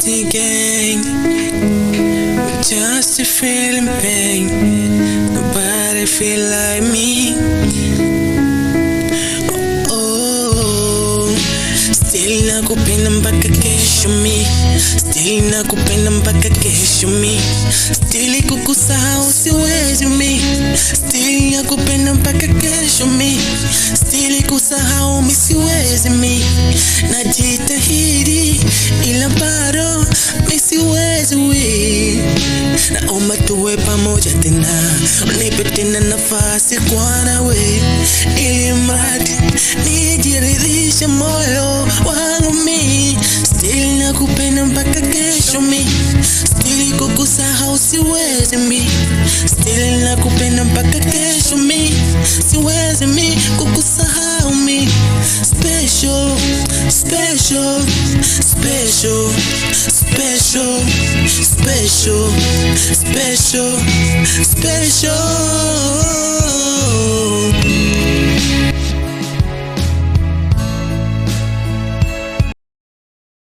City gang, just a feeling pain. Nobody feel like me. Oh, still nakupenda mpaka kesho mi. Still nakupenda mpaka kesho mi. Still kukusahau siwezi mi. Still nakupenda mpaka kesho mi. Still kusahau mi siwezi mi. Najitahidi ila bado mi siwezi we. Naomba tuwe pamoja tena, unipe tena nafasi kwa nawe, ili mradi nijiridhishe moyo wangu mi. Still nakupenda mpaka kesho mi. Still kukusahau siwezi mi. Still nakupenda mpaka kesho mi. Siwezi mi kukusahau mi. Special, special, special, special, special, special, special.